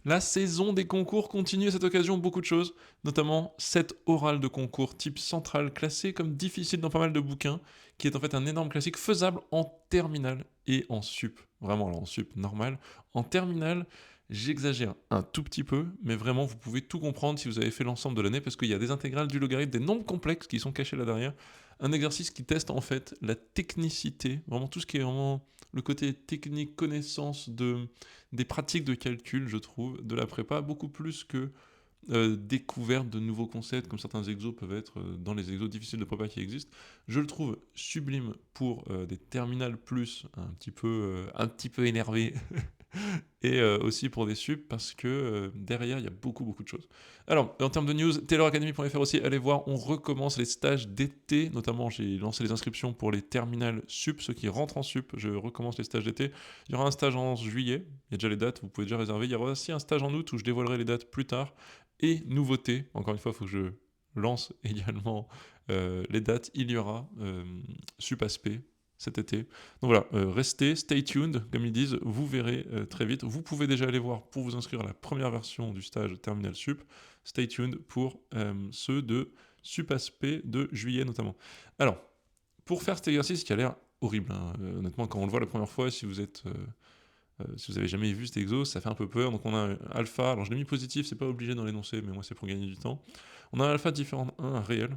La saison des concours continue à cette occasion beaucoup de choses, notamment 7 orales de concours type central classé comme difficile dans pas mal de bouquins, qui est en fait un énorme classique faisable en terminale et en sup. Vraiment, alors en sup normal. En terminale, j'exagère un tout petit peu, mais vraiment, vous pouvez tout comprendre si vous avez fait l'ensemble de l'année, parce qu'il y a des intégrales du logarithme, des nombres complexes qui sont cachés là derrière. Un exercice qui teste en fait la technicité, vraiment tout ce qui est vraiment le côté technique, connaissance des pratiques de calcul, je trouve, de la prépa, beaucoup plus que découverte de nouveaux concepts, comme certains exos peuvent être dans les exos difficiles de prépa qui existent. Je le trouve sublime pour des terminales plus un petit peu énervés et aussi pour des subs parce que derrière il y a beaucoup beaucoup de choses. Alors en termes de news, tayloracademy.fr aussi, allez voir, on recommence les stages d'été, notamment j'ai lancé les inscriptions pour les terminales sup, ceux qui rentrent en sup, je recommence les stages d'été. Il y aura un stage en juillet, il y a déjà les dates, vous pouvez déjà réserver. Il y aura aussi un stage en août où je dévoilerai les dates plus tard. Et nouveauté, encore une fois, il faut que je lance également les dates, il y aura Supaspé cet été. Donc voilà, restez, stay tuned, comme ils disent, vous verrez très vite. Vous pouvez déjà aller voir pour vous inscrire à la première version du stage Terminal Sup. Stay tuned pour ceux de Supaspé de juillet notamment. Alors, pour faire cet exercice qui a l'air horrible, hein, honnêtement, quand on le voit la première fois, si vous avez jamais vu cet exo, ça fait un peu peur. Donc on a un alpha, alors je l'ai mis positif, c'est pas obligé dans l'énoncé, mais moi c'est pour gagner du temps. On a un alpha différent de 1, un réel,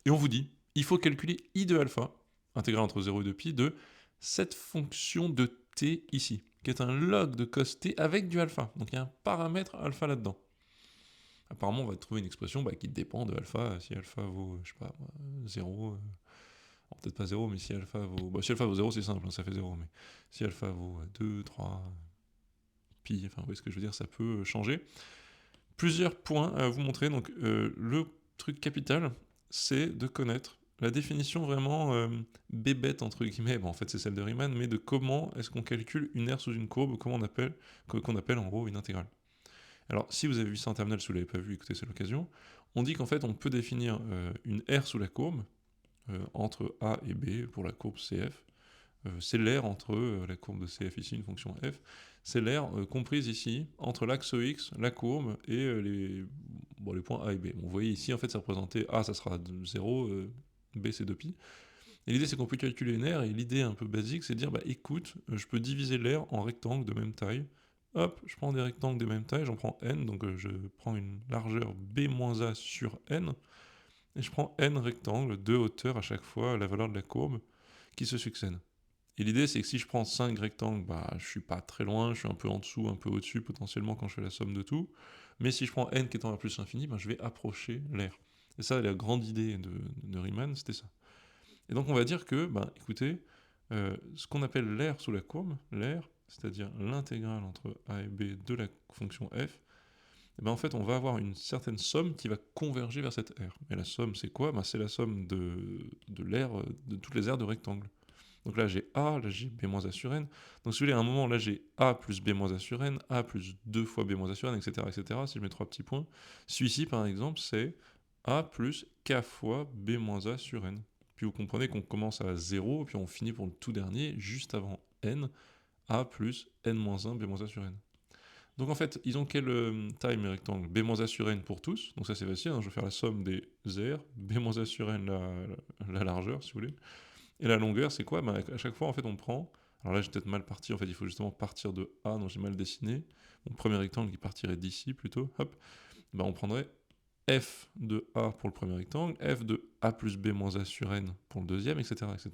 et on vous dit, il faut calculer i de alpha, intégrale entre 0 et 2pi, de cette fonction de t ici, qui est un log de cos t avec du alpha. Donc il y a un paramètre alpha là-dedans. Apparemment, on va trouver une expression qui dépend de alpha. Si alpha vaut, je sais pas, 0, peut-être pas 0, mais si alpha vaut... si alpha vaut 0, c'est simple, hein, ça fait 0, mais si alpha vaut 2, 3, pi, enfin, vous voyez ce que je veux dire, ça peut changer. Plusieurs points à vous montrer. Donc, le truc capital, c'est de connaître la définition vraiment bébête, entre guillemets, en fait c'est celle de Riemann, mais de comment est-ce qu'on calcule une aire sous une courbe, qu'on appelle en gros une intégrale. Alors, si vous avez vu ça en terminale, si vous ne l'avez pas vu, écoutez, c'est l'occasion. On dit qu'en fait, on peut définir une aire sous la courbe, entre A et B, pour la courbe CF, c'est l'aire entre la courbe de CF ici, une fonction f, c'est l'aire comprise ici entre l'axe x, la courbe et les points A et B. Bon, vous voyez ici, en fait, c'est représenté A, ça sera 0, B, c'est 2pi. Et l'idée, c'est qu'on peut calculer une aire, et l'idée un peu basique, c'est de dire, écoute, je peux diviser l'aire en rectangles de même taille. Hop, je prends des rectangles de même taille, j'en prends n, donc je prends une largeur b-a sur n, et je prends n rectangles de hauteur à chaque fois à la valeur de la courbe qui se succèdent. Et l'idée, c'est que si je prends 5 rectangles, je suis pas très loin, je suis un peu en dessous, un peu au-dessus potentiellement quand je fais la somme de tout. Mais si je prends n qui est en plus infini, je vais approcher l'aire. Et ça, la grande idée de Riemann, c'était ça. Et donc on va dire que, écoutez, ce qu'on appelle l'aire sous la courbe, l'aire, c'est-à-dire l'intégrale entre a et b de la fonction f, en fait on va avoir une certaine somme qui va converger vers cette aire. Et la somme, c'est quoi? C'est la somme de l'aire, de toutes les aires de rectangle. Donc là j'ai A, là j'ai B-A sur N. Donc si vous voulez, à un moment, là j'ai A plus B-A sur N, A plus 2 fois B-A sur N, etc., etc. Si je mets 3 petits points. Celui-ci, par exemple, c'est A plus K fois B-A sur N. Puis vous comprenez qu'on commence à 0, puis on finit pour le tout dernier, juste avant N, A plus N-1 B-A sur N. Donc en fait, ils ont quelle taille mes rectangles? B-A sur N pour tous, donc ça c'est facile, hein, je vais faire la somme des aires, B-A sur N la largeur si vous voulez. Et la longueur, c'est quoi? À chaque fois, en fait, on prend. Alors là, j'ai peut-être mal parti. En fait, il faut justement partir de A, donc j'ai mal dessiné. Mon premier rectangle qui partirait d'ici plutôt. Hop. On prendrait f de A pour le premier rectangle, f de A plus B moins A sur N pour le deuxième, etc., etc.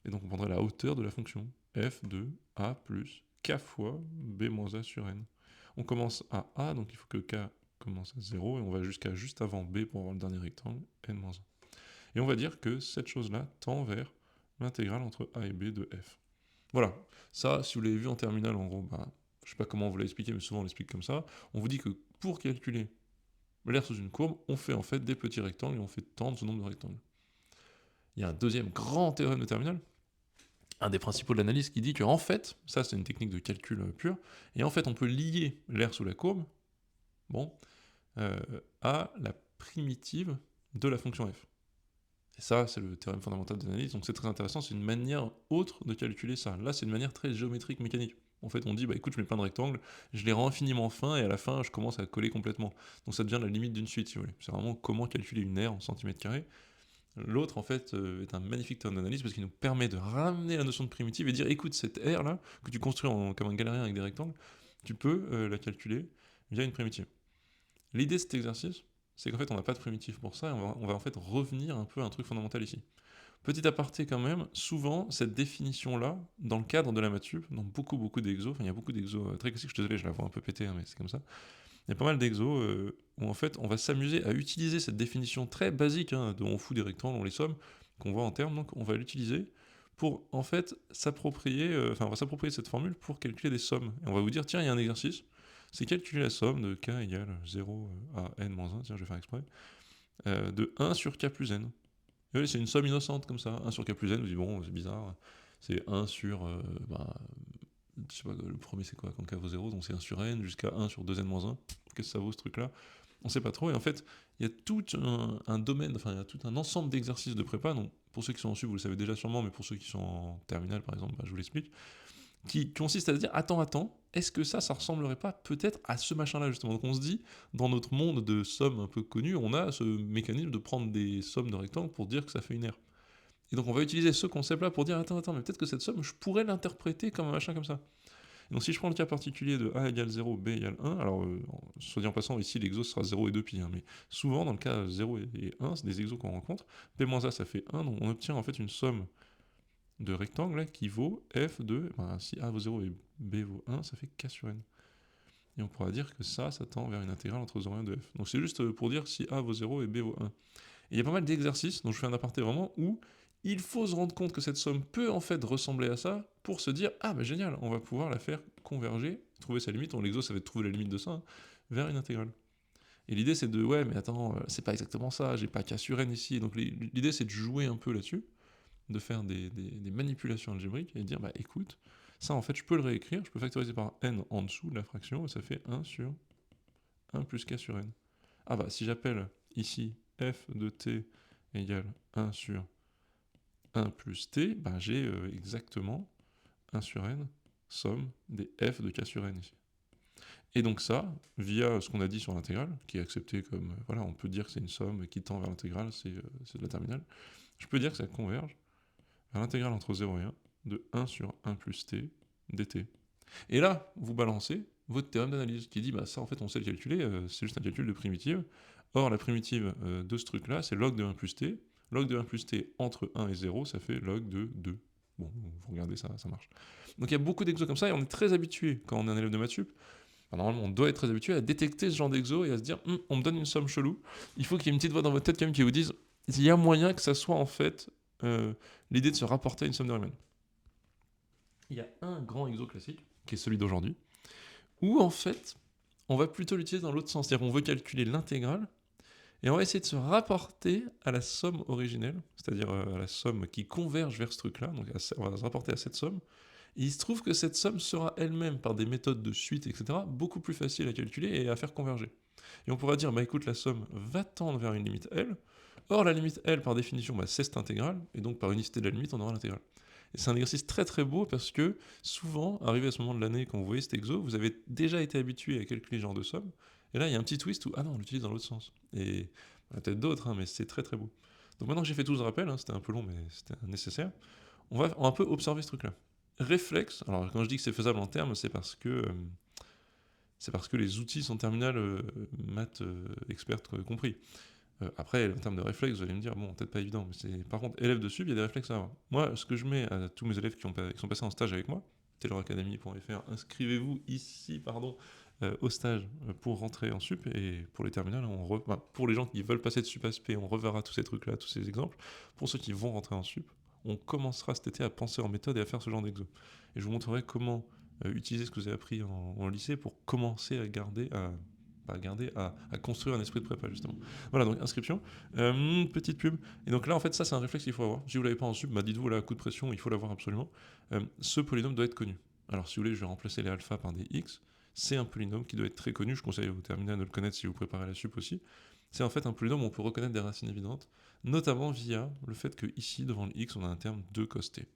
Et donc, on prendrait la hauteur de la fonction. F de A plus K fois B moins A sur N. On commence à A, donc il faut que K commence à 0, et on va jusqu'à juste avant B pour avoir le dernier rectangle, N moins 1. Et on va dire que cette chose-là tend vers l'intégrale entre a et b de f. Voilà, ça, si vous l'avez vu en terminale, en gros, je sais pas comment on vous l'a expliqué, mais souvent on l'explique comme ça. On vous dit que pour calculer l'aire sous une courbe, on fait en fait des petits rectangles et on fait tendre ce nombre de rectangles. Il y a un deuxième grand théorème de terminale, un des principaux de l'analyse, qui dit que en fait, ça c'est une technique de calcul pure, et en fait on peut lier l'aire sous la courbe, à la primitive de la fonction f. Et ça, c'est le théorème fondamental d'analyse, donc c'est très intéressant, c'est une manière autre de calculer ça. Là, c'est une manière très géométrique, mécanique. En fait, on dit, bah écoute, je mets plein de rectangles, je les rends infiniment fins, et à la fin, je commence à coller complètement. Donc ça devient la limite d'une suite, si vous voulez. C'est vraiment comment calculer une aire en centimètres carrés. L'autre, en fait, est un magnifique terme d'analyse parce qu'il nous permet de ramener la notion de primitive et dire, écoute, cette aire-là, que tu construis comme un galérien avec des rectangles, tu peux la calculer via une primitive. L'idée de cet exercice, c'est qu'en fait, on n'a pas de primitive pour ça, et on va en fait revenir un peu à un truc fondamental ici. Petit aparté quand même, souvent, cette définition-là, dans le cadre de la maths sup, dans beaucoup d'exos, enfin il y a beaucoup d'exos très classiques, je suis désolé, je la vois un peu péter, hein, mais c'est comme ça. Il y a pas mal d'exos où en fait on va s'amuser à utiliser cette définition très basique, hein, de on fout des rectangles, on les somme, qu'on voit en termes, donc on va l'utiliser pour en fait s'approprier, on va s'approprier cette formule pour calculer des sommes. Et on va vous dire, tiens, il y a un exercice, c'est calculer la somme de k égale 0 à n-1, tiens, je vais faire exprès, de 1 sur k plus n. Et oui, c'est une somme innocente comme ça, 1 sur k plus n, vous dites, bon, c'est bizarre, c'est 1 sur, je sais pas, le premier c'est quoi, quand k vaut 0, donc c'est 1 sur n, jusqu'à 1 sur 2n-1, qu'est-ce que ça vaut ce truc-là? On sait pas trop, et en fait, il y a tout un domaine, enfin, il y a tout un ensemble d'exercices de prépa, donc pour ceux qui sont en sub, vous le savez déjà sûrement, mais pour ceux qui sont en terminale, par exemple, je vous l'explique, qui consiste à se dire, attends, est-ce que ça ressemblerait pas peut-être à ce machin-là, justement? Donc on se dit, dans notre monde de sommes un peu connues, on a ce mécanisme de prendre des sommes de rectangles pour dire que ça fait une aire. Et donc on va utiliser ce concept-là pour dire, attends, mais peut-être que cette somme, je pourrais l'interpréter comme un machin comme ça. Et donc si je prends le cas particulier de A égale 0, B égale 1, alors soit dit en passant, ici l'exo sera 0 et 2 pi, hein, mais souvent dans le cas 0 et 1, c'est des exos qu'on rencontre, B-A ça fait 1, donc on obtient en fait une somme de rectangles là, qui vaut f de, si A vaut 0 et B vaut 1, ça fait k sur n. Et on pourra dire que ça tend vers une intégrale entre 0 et 1 de f. Donc c'est juste pour dire si A vaut 0 et B vaut 1. Et il y a pas mal d'exercices, dont je fais un aparté vraiment, où il faut se rendre compte que cette somme peut en fait ressembler à ça pour se dire, ah bah génial, on va pouvoir la faire converger, trouver sa limite, l'exo ça va être trouver la limite de ça, hein, vers une intégrale. Et l'idée c'est de, ouais mais attends, c'est pas exactement ça, j'ai pas k sur n ici, donc l'idée c'est de jouer un peu là-dessus, de faire des manipulations algébriques et de dire, bah écoute, ça en fait je peux le réécrire, je peux factoriser par n en dessous de la fraction, et ça fait 1 sur 1 plus k sur n. Ah bah si j'appelle ici f de t égale 1 sur 1 plus t, bah j'ai exactement 1 sur n, somme des f de k sur n ici. Et donc ça, via ce qu'on a dit sur l'intégrale, qui est accepté comme, voilà, on peut dire que c'est une somme qui tend vers l'intégrale, c'est de la terminale, je peux dire que ça converge vers l'intégrale entre 0 et 1 de 1 sur 1 plus t dt. Et là, vous balancez votre théorème d'analyse qui dit, bah ça en fait on sait le calculer, c'est juste un calcul de primitive. Or la primitive de ce truc-là, c'est log de 1 plus t. Log de 1 plus t entre 1 et 0, ça fait log de 2. Bon, vous regardez ça, ça marche. Donc il y a beaucoup d'exos comme ça, et on est très habitué, quand on est un élève de maths sup, normalement on doit être très habitué à détecter ce genre d'exos et à se dire, on me donne une somme chelou, il faut qu'il y ait une petite voix dans votre tête quand même qui vous dise, il y a moyen que ça soit en fait l'idée de se rapporter à une somme de Riemann. Il y a un grand exo classique, qui est celui d'aujourd'hui, où en fait, on va plutôt l'utiliser dans l'autre sens, c'est-à-dire qu'on veut calculer l'intégrale, et on va essayer de se rapporter à la somme originelle, c'est-à-dire à la somme qui converge vers ce truc-là, donc on va se rapporter à cette somme, et il se trouve que cette somme sera elle-même, par des méthodes de suite, etc., beaucoup plus facile à calculer et à faire converger. Et on pourra dire, bah écoute, la somme va tendre vers une limite L, or la limite L, par définition, bah, c'est cette intégrale, et donc par unicité de la limite, on aura l'intégrale. Et c'est un exercice très très beau parce que souvent, arrivé à ce moment de l'année, quand vous voyez cet exo, vous avez déjà été habitué à calculer ce genre de somme, et là il y a un petit twist où, ah non, on l'utilise dans l'autre sens. Et peut-être d'autres, hein, mais c'est très très beau. Donc maintenant que j'ai fait tout ce rappel, hein, c'était un peu long, mais c'était nécessaire, on va un peu observer ce truc-là. Réflexe, alors quand je dis que c'est faisable en termes, c'est parce que les outils sont terminales, maths expertes compris. Après, en termes de réflexes, vous allez me dire, bon, peut-être pas évident, mais c'est par contre, élève de sub, il y a des réflexes à avoir. Moi, ce que je mets à tous mes élèves qui sont passés en stage avec moi, tayloracademy.fr, inscrivez-vous ici, au stage pour rentrer en sup, et pour les terminales, pour les gens qui veulent passer de sup à SP, on reverra tous ces trucs-là, tous ces exemples. Pour ceux qui vont rentrer en sup, on commencera cet été à penser en méthode et à faire ce genre d'exo. Et je vous montrerai comment utiliser ce que vous avez appris en lycée pour commencer à construire un esprit de prépa, justement. Voilà, donc inscription, petite pub. Et donc là, en fait, ça, c'est un réflexe qu'il faut avoir. Si vous ne l'avez pas en sub, dites-vous, là, coup de pression, il faut l'avoir absolument. Ce polynôme doit être connu. Alors, si vous voulez, je vais remplacer les alphas par des x. C'est un polynôme qui doit être très connu. Je conseille au terminal de le connaître si vous préparez la sup aussi. C'est en fait un polynôme où on peut reconnaître des racines évidentes, notamment via le fait que ici, devant le x, on a un terme 2 cos t.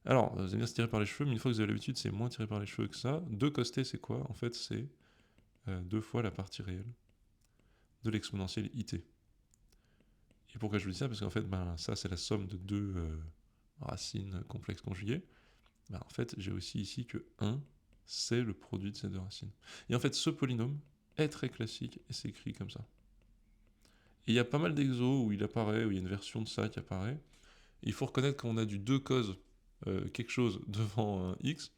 Alors, vous allez me dire c'est tiré par les cheveux, mais une fois que vous avez l'habitude, c'est moins tiré par les cheveux que ça. 2 cos t, c'est quoi? En fait, c'est 2 fois la partie réelle de l'exponentielle it. Et pourquoi je vous dis ça? Parce qu'en fait, ça, c'est la somme de 2 racines complexes conjuguées. En fait, j'ai aussi ici que 1, c'est le produit de ces 2 racines. Et en fait, ce polynôme est très classique et c'est écrit comme ça. Et il y a pas mal d'exos où il apparaît, où il y a une version de ça qui apparaît. Et il faut reconnaître quand on a du 2 cos quelque chose devant un x,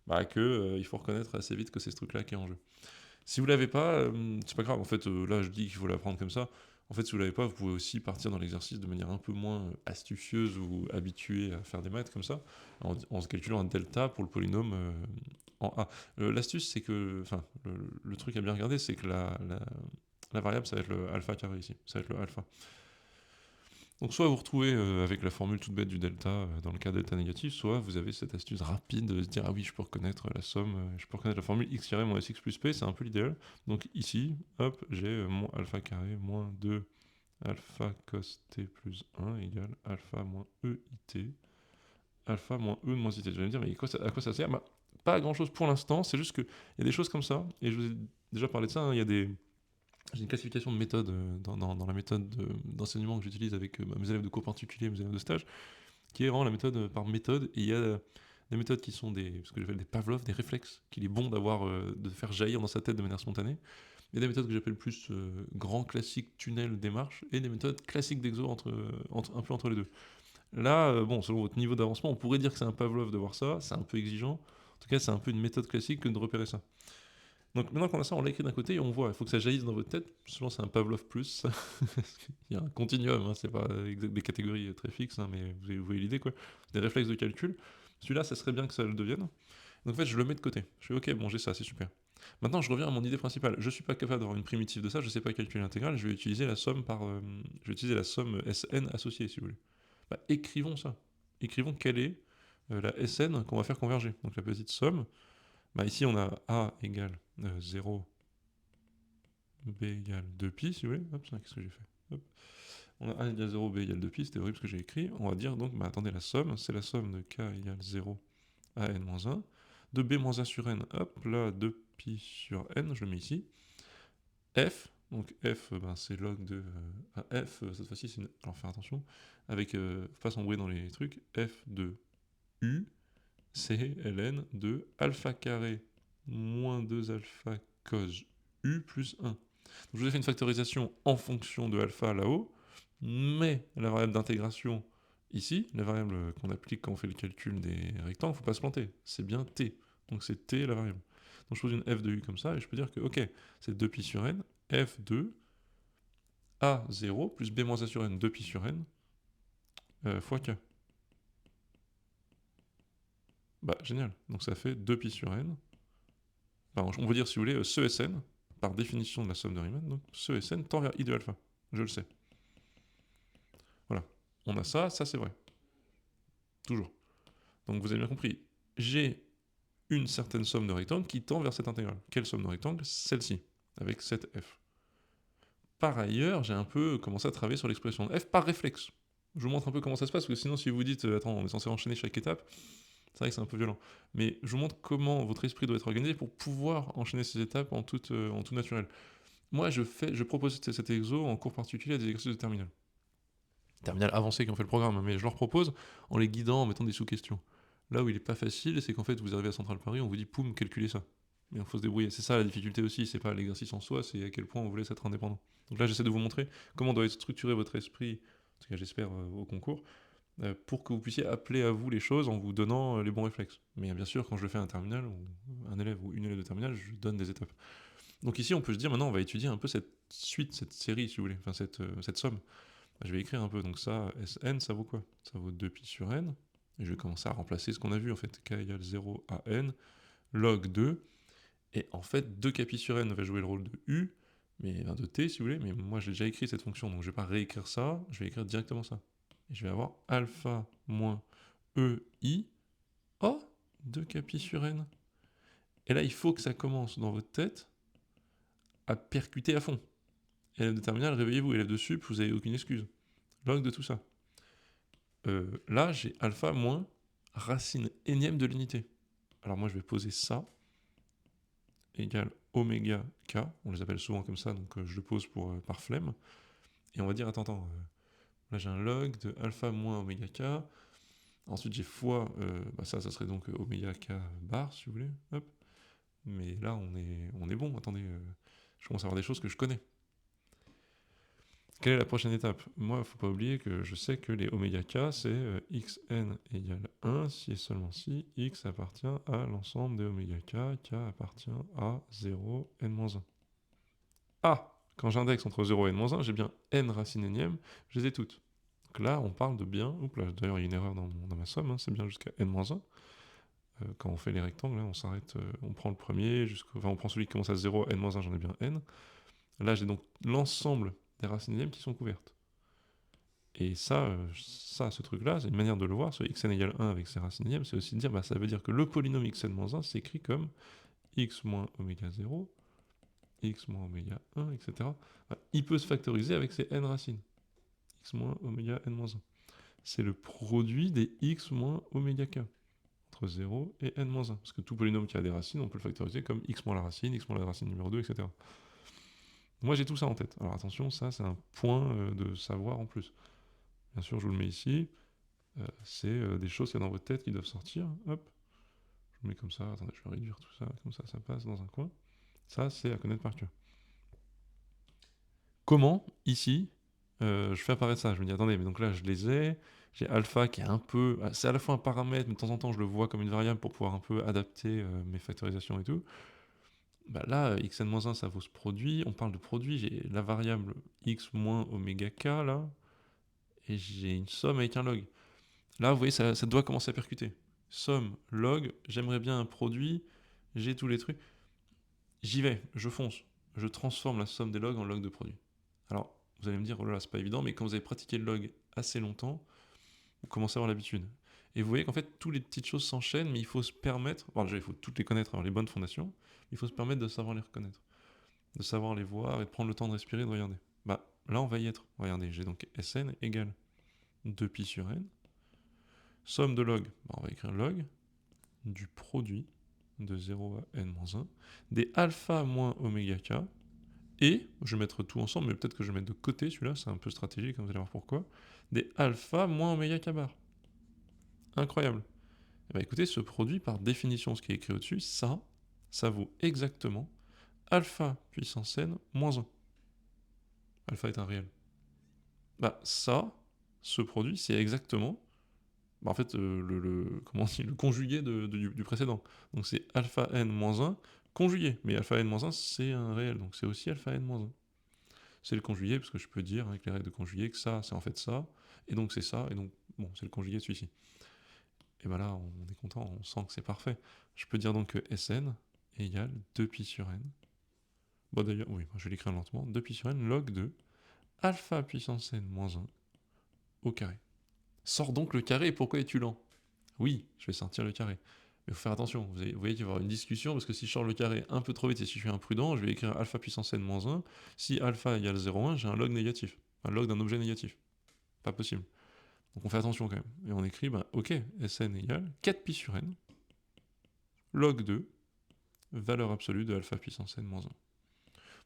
il faut reconnaître assez vite que c'est ce truc-là qui est en jeu. Si vous l'avez pas, c'est pas grave. En fait, là, je dis qu'il faut l'apprendre comme ça. En fait, si vous l'avez pas, vous pouvez aussi partir dans l'exercice de manière un peu moins astucieuse ou habituée à faire des maths comme ça, en se calculant un delta pour le polynôme en A. L'astuce, c'est que, enfin, le truc à bien regarder, c'est que la variable, ça va être le alpha carré ici. Ça va être le alpha. Donc soit vous retrouvez avec la formule toute bête du delta dans le cas delta négatif, soit vous avez cette astuce rapide de se dire ah oui je peux reconnaître la somme, je peux reconnaître la formule x carré moins sx plus p, c'est un peu l'idéal. Donc ici, hop, j'ai mon alpha carré moins 2 alpha cos t plus 1 égale alpha moins EIT, alpha moins E moins IT. Je vais me dire mais à quoi ça sert? Pas à grand chose pour l'instant, c'est juste qu'il y a des choses comme ça, et je vous ai déjà parlé de ça, hein, il y a des... J'ai une classification de méthodes dans la méthode d'enseignement que j'utilise avec mes élèves de cours particuliers, mes élèves de stage, qui est vraiment la méthode par méthode. Et il y a des méthodes qui sont ce que j'appelle des Pavlov, des réflexes, qu'il est bon d'avoir, de faire jaillir dans sa tête de manière spontanée. Il y a des méthodes que j'appelle plus grand classique, tunnel, démarche, et des méthodes classiques d'exo un peu entre les deux. Là, bon, selon votre niveau d'avancement, on pourrait dire que c'est un Pavlov de voir ça, c'est un peu exigeant. En tout cas, c'est un peu une méthode classique que de repérer ça. Donc maintenant qu'on a ça, on l'écrit d'un côté et on voit. Il faut que ça jaillisse dans votre tête. Souvent, c'est un Pavlov plus. Il y a un continuum, hein, c'est pas des catégories très fixes, hein, mais vous voyez l'idée, quoi. Des réflexes de calcul. Celui-là, ça serait bien que ça le devienne. Donc en fait, je le mets de côté. Je fais ok, bon, j'ai ça, c'est super. Maintenant, je reviens à mon idée principale. Je suis pas capable d'avoir une primitive de ça, je sais pas calculer l'intégrale. Je vais utiliser la somme je vais utiliser la somme Sn associée, si vous voulez. Écrivons ça. Écrivons quelle est la Sn qu'on va faire converger. Donc la petite somme. Ici, on a A égale 0, B égale 2pi, si vous voulez. Hop, qu'est-ce que j'ai fait? Hop. On a A égale 0, B égale 2pi, c'était horrible ce que j'ai écrit. On va dire donc, attendez, la somme, c'est la somme de K égale 0 à n moins 1, de B moins 1 sur n, hop, là, 2pi sur n, je le mets ici. F, donc F, c'est log de... F, cette fois-ci, c'est une... Alors, faire attention, avec... pas s'embrouiller dans les trucs, F de U, c'est ln de alpha carré moins 2 alpha cos u plus 1. Donc je vous ai fait une factorisation en fonction de alpha là-haut, mais la variable d'intégration ici, la variable qu'on applique quand on fait le calcul des rectangles, il ne faut pas se planter, c'est bien t. Donc c'est t la variable. Donc je pose une f de u comme ça, et je peux dire que, ok, c'est 2pi sur n, f de a0 plus b moins a sur n, 2pi sur n, fois k. Génial. Donc ça fait 2pi sur n. On peut dire, si vous voulez, ce Sn, par définition de la somme de Riemann, donc ce Sn tend vers I de alpha. Je le sais. Voilà. On a ça, ça c'est vrai. Toujours. Donc vous avez bien compris. J'ai une certaine somme de rectangles qui tend vers cette intégrale. Quelle somme de rectangles? Celle-ci, avec cette f. Par ailleurs, j'ai un peu commencé à travailler sur l'expression de f par réflexe. Je vous montre un peu comment ça se passe, parce que sinon, si vous dites, attends, on est censé enchaîner chaque étape, c'est vrai que c'est un peu violent. Mais je vous montre comment votre esprit doit être organisé pour pouvoir enchaîner ces étapes en tout naturel. Moi, je propose cet exo en cours particulier à des exercices de terminale. Terminale avancée qui ont fait le programme, mais je leur propose en les guidant, en mettant des sous-questions. Là où il n'est pas facile, c'est qu'en fait, vous arrivez à Central Paris, on vous dit, poum, calculez ça. Mais il faut se débrouiller. C'est ça la difficulté aussi, c'est pas l'exercice en soi, c'est à quel point on vous laisse être indépendant. Donc là, j'essaie de vous montrer comment doit être structuré votre esprit, en tout cas j'espère au concours, pour que vous puissiez appeler à vous les choses en vous donnant les bons réflexes. Mais bien sûr, quand je le fais à un terminal, ou un élève ou une élève de terminale, je donne des étapes. Donc ici, on peut se dire, maintenant, on va étudier un peu cette suite, cette série, si vous voulez, enfin cette somme. Je vais écrire un peu, donc ça, Sn, ça vaut quoi? Ça vaut 2pi sur n, et je vais commencer à remplacer ce qu'on a vu, en fait, k égale 0 à n, log 2, et en fait, 2kpi sur n va jouer le rôle de u, mais de t, si vous voulez, mais moi, j'ai déjà écrit cette fonction, donc je vais pas réécrire ça, je vais écrire directement ça. Et je vais avoir alpha moins ei, oh, 2kpi sur n. Et là, il faut que ça commence dans votre tête à percuter à fond. Élève de terminale, réveillez-vous. Élève de sup, vous n'avez aucune excuse. Log de tout ça. Là, j'ai alpha moins racine énième de l'unité. Alors moi, je vais poser ça égale oméga k. On les appelle souvent comme ça, donc je le pose par flemme. Et on va dire, attends, là j'ai un log de alpha moins oméga k. Ensuite j'ai fois, ça serait donc oméga k bar, si vous voulez. Hop. Mais là, on est bon. Attendez, je commence à avoir des choses que je connais. Quelle est la prochaine étape? Moi, il ne faut pas oublier que je sais que les oméga k, c'est xn égale 1 si et seulement si x appartient à l'ensemble des oméga k appartient à 0, n-1. Ah! Quand j'indexe entre 0 et n-1, j'ai bien n racines énième, je les ai toutes. Donc là, on parle de bien... Oups là, d'ailleurs, il y a une erreur dans ma somme, hein, c'est bien jusqu'à n-1. Quand on fait les rectangles, là, on s'arrête, on prend le premier, on prend celui qui commence à 0, n-1, j'en ai bien n. Là, j'ai donc l'ensemble des racines énièmes qui sont couvertes. Et ça, ce truc-là, c'est une manière de le voir, ce xn égale 1 avec ses racines énièmes, c'est aussi de dire, ça veut dire que le polynôme xn-1 s'écrit comme x moins oméga 0, x moins oméga 1, etc. Il peut se factoriser avec ses n racines. X moins oméga n-1. C'est le produit des x moins oméga k. Entre 0 et n-1. Parce que tout polynôme qui a des racines, on peut le factoriser comme x moins la racine numéro 2, etc. Moi, j'ai tout ça en tête. Alors attention, ça, c'est un point de savoir en plus. Bien sûr, je vous le mets ici. C'est des choses qu'il y a dans votre tête qui doivent sortir. Hop. Je vous le mets comme ça. Attendez, je vais réduire tout ça. Comme ça passe dans un coin. Ça, c'est à connaître par cœur. Comment, ici, je fais apparaître ça? Je me dis, attendez, mais donc là, je les ai. J'ai alpha qui est un peu... C'est à la fois un paramètre, mais de temps en temps, je le vois comme une variable pour pouvoir un peu adapter mes factorisations et tout. Là, xn-1, ça vaut ce produit. On parle de produit. J'ai la variable x moins oméga k, là. Et j'ai une somme avec un log. Là, vous voyez, ça doit commencer à percuter. Somme, log, j'aimerais bien un produit, j'ai tous les trucs. J'y vais, je fonce. Je transforme la somme des logs en log de produit. Alors, vous allez me dire, oh là là, c'est pas évident, mais quand vous avez pratiqué le log assez longtemps, vous commencez à avoir l'habitude. Et vous voyez qu'en fait, toutes les petites choses s'enchaînent, mais il faut se permettre, bon, déjà, il faut toutes les connaître, avoir les bonnes fondations, mais il faut se permettre de savoir les reconnaître, de savoir les voir et de prendre le temps de respirer, de regarder. Là, on va y être. Regardez, j'ai donc Sn égale 2pi sur n. Somme de log, on va écrire log du produit de 0 à n-1 des alpha moins oméga k, et, je vais mettre tout ensemble, mais peut-être que je vais mettre de côté celui-là, c'est un peu stratégique, vous allez voir pourquoi, des alpha moins oméga k bar. Incroyable. Et écoutez, ce produit, par définition, ce qui est écrit au-dessus, ça vaut exactement alpha puissance n moins 1. Alpha est un réel. Ce produit, c'est exactement en fait, le conjugué du précédent. Donc c'est alpha n moins 1 conjugué. Mais alpha n moins 1, c'est un réel, donc c'est aussi alpha n moins 1. C'est le conjugué, parce que je peux dire, avec les règles de conjugué, que ça, c'est en fait ça, et donc c'est ça, et donc, bon, c'est le conjugué de celui-ci. Et là, on est content, on sent que c'est parfait. Je peux dire donc que Sn égale 2pi sur n. Bon d'ailleurs, oui, je vais l'écrire lentement. 2pi sur n log de alpha puissance n moins 1 au carré. Sors donc le carré, pourquoi es-tu lent? Oui, je vais sortir le carré. Mais il faut faire attention, vous voyez qu'il va y avoir une discussion, parce que si je sors le carré un peu trop vite et si je suis imprudent, je vais écrire alpha puissance n moins 1. Si alpha égale 0,1, j'ai un log négatif. Un log d'un objet négatif. Pas possible. Donc on fait attention quand même. Et on écrit, ok, Sn égale 4pi sur n, log 2, valeur absolue de alpha puissance n moins 1.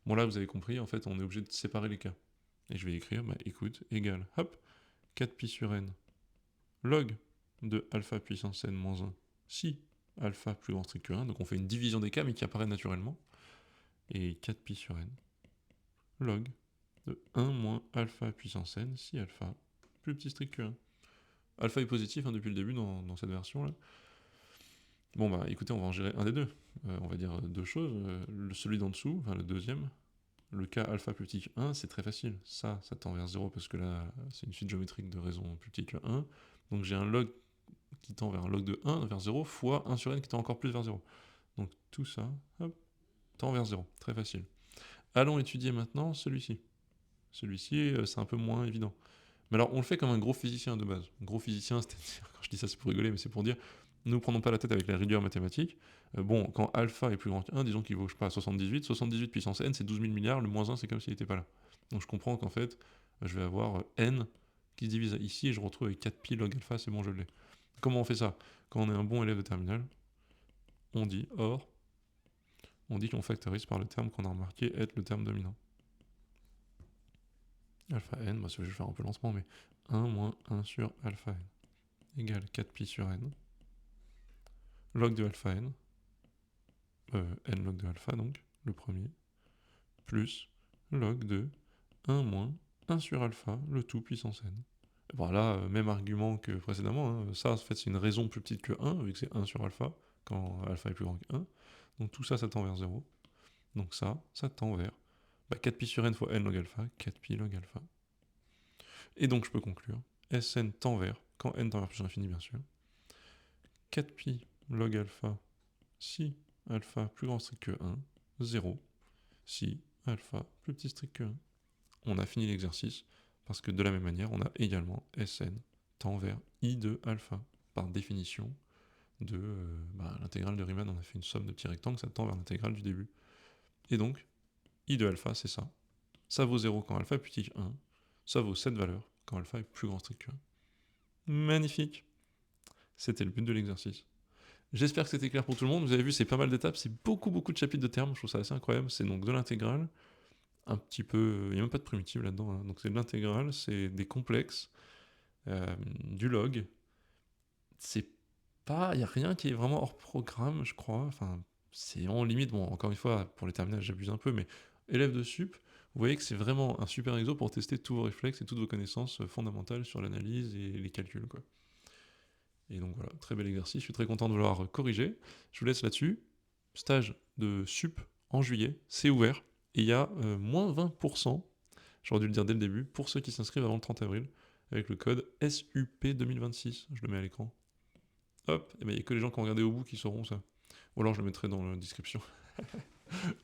Bon là, vous avez compris, en fait, on est obligé de séparer les cas. Et je vais écrire, écoute, égale, hop, 4pi sur n, log de alpha puissance n moins 1, si alpha plus grand strict que 1, donc on fait une division des cas, mais qui apparaît naturellement, et 4pi sur n, log de 1 moins alpha puissance n, si alpha plus petit strict que 1. Alpha est positif depuis le début dans cette version-là. Bon écoutez, on va en gérer un des deux. On va dire deux choses. Celui d'en dessous, enfin le deuxième, le cas alpha plus petit que 1, c'est très facile. Ça tend vers 0 parce que là, c'est une suite géométrique de raison plus petit que 1. Donc j'ai un log qui tend vers un log de 1 vers 0 fois 1 sur n qui tend encore plus vers 0. Donc tout ça, hop, tend vers 0. Très facile. Allons étudier maintenant celui-ci. Celui-ci, c'est un peu moins évident. Mais alors, on le fait comme un gros physicien de base. Gros physicien, c'est-à-dire, quand je dis ça, c'est pour rigoler, mais c'est pour dire, nous ne prenons pas la tête avec la rigueur mathématique. Quand alpha est plus grand que 1, disons qu'il vaut, je sais pas, 78, 78 puissance n, c'est 12 000 milliards, le moins 1, c'est comme s'il n'était pas là. Donc je comprends qu'en fait, je vais avoir n qui se divise ici, et je retrouve avec 4pi log alpha, c'est bon, je l'ai. Comment on fait ça? quand on est un bon élève de terminale, on dit or, on dit qu'on factorise par le terme qu'on a remarqué être le terme dominant. Alpha n, bah, je vais faire un peu lancement, mais 1 moins 1 sur alpha n égale 4pi sur n, log de alpha n, n log de alpha donc, le premier, plus log de 1 moins 1 sur alpha, le tout puissance n. Voilà, même argument que précédemment, hein. Ça en fait c'est une raison plus petite que 1, vu que c'est 1 sur alpha, quand alpha est plus grand que 1. Donc tout ça, ça tend vers 0. Donc ça tend vers 4pi sur n fois n log alpha, 4pi log alpha. Et donc je peux conclure, Sn tend vers, quand n tend vers plus l'infini bien sûr, 4pi log alpha si alpha plus grand strict que 1, 0, si alpha plus petit strict que 1. On a fini l'exercice, parce que de la même manière, on a également Sn tend vers I de alpha. Par définition de l'intégrale de Riemann, on a fait une somme de petits rectangles, ça tend vers l'intégrale du début. Et donc, I de alpha, c'est ça. Ça vaut 0 quand alpha est plus petit que 1, ça vaut cette valeur quand alpha est plus grand strict que 1. Magnifique. C'était le but de l'exercice. J'espère que c'était clair pour tout le monde. Vous avez vu, c'est pas mal d'étapes, c'est beaucoup de chapitres de termes, je trouve ça assez incroyable. C'est donc de l'intégrale, un petit peu... Il n'y a même pas de primitive là-dedans, hein. Donc c'est de l'intégrale, c'est des complexes, du log. C'est pas... Il n'y a rien qui est vraiment hors programme, je crois. Enfin, c'est en limite, bon, encore une fois, pour les terminales, j'abuse un peu, mais élève de sup, vous voyez que c'est vraiment un super exo pour tester tous vos réflexes et toutes vos connaissances fondamentales sur l'analyse et les calculs, quoi. Et donc voilà, très bel exercice, je suis très content de vouloir corriger. Je vous laisse là-dessus. Stage de sup en juillet, c'est ouvert. Et il y a moins 20%, j'aurais dû le dire dès le début, pour ceux qui s'inscrivent avant le 30 avril, avec le code SUP 2026. Je le mets à l'écran. Hop, et bien il n'y a que les gens qui ont regardé au bout qui sauront ça. Ou alors je le mettrai dans la description.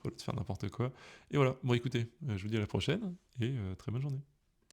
Au lieu de faire n'importe quoi. Et voilà, bon écoutez, je vous dis à la prochaine, et très bonne journée.